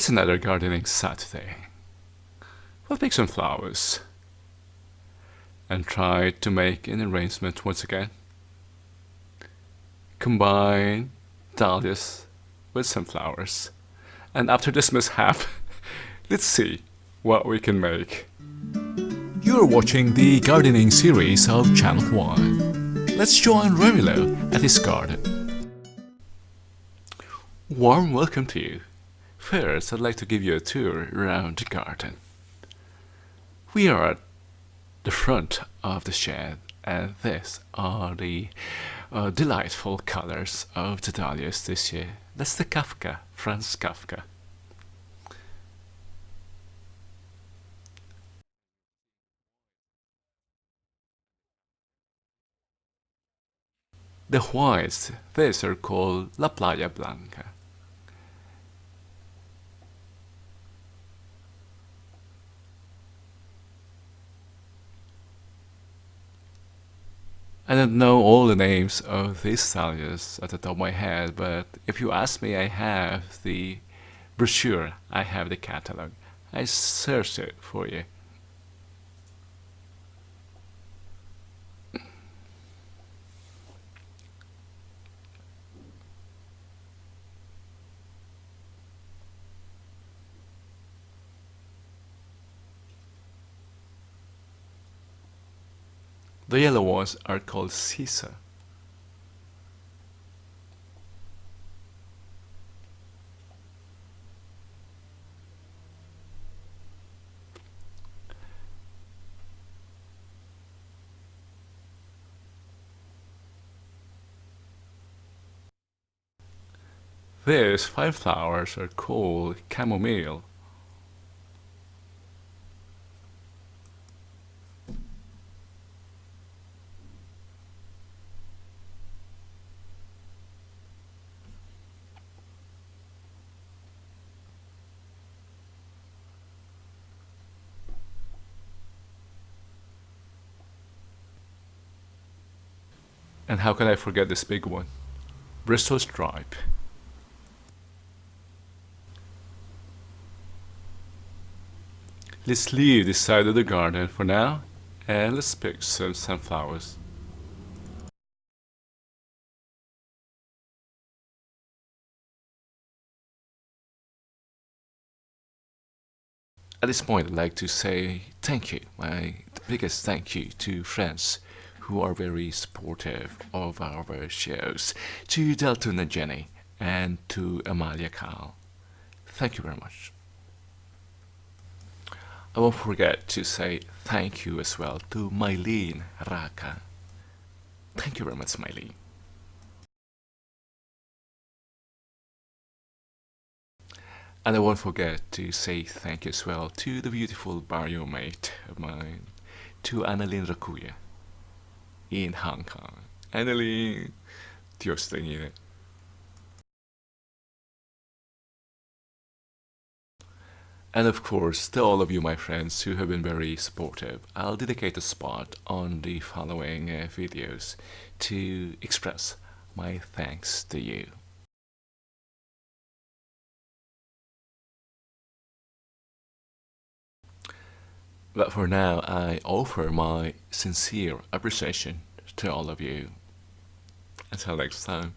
It's another gardening Saturday. We'll pick some flowers and try to make an arrangement once again. Combine dahlias with some flowers. And after this mishap, let's see what we can make. You're watching the gardening series of Channel 1. Let's join Remilo at his garden. Warm welcome to you. First, I'd like to give you a tour around the garden. We are at the front of the shed, and these are the delightful colors of the dahlias this year. That's the Kafka, Franz Kafka. The whites, these are called La Playa Blanca. I don't know all the names of these dahlias at the top of my head, but if you ask me, I have the brochure, I have the catalog. I searched it for you. The yellow ones are called Sisa. These 5 flowers are called chamomile. And how can I forget this big one? Bristol stripe. Let's leave this side of the garden for now, and let's pick some sunflowers. At this point, I'd like to say thank you, my biggest thank you to friends who are very supportive of our shows, to Dalton and Jenny, and to Amalia Carl. Thank you very much. I won't forget to say thank you as well to Mylene Raka. Thank you very much, Mylene. And I won't forget to say thank you as well to the beautiful barrio mate of mine, to Annalyn Rakuya in Hong Kong. Annalyn, Dios te guíe. And of course, to all of you, my friends, who have been very supportive, I'll dedicate a spot on the following videos to express my thanks to you. But for now, I offer my sincere appreciation to all of you. Until next time.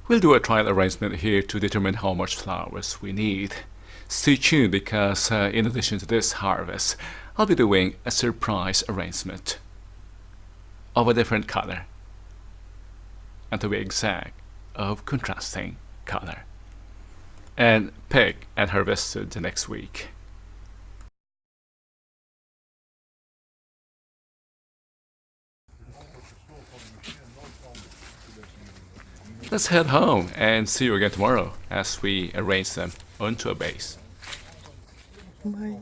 We'll do a trial arrangement here to determine how much flowers we need. Stay tuned because in addition to this harvest, I'll be doing a surprise arrangement of a different color, and to be exact, of contrasting color, and picked and harvested the next week. Let's head home and see you again tomorrow as we arrange them onto a base. Bye.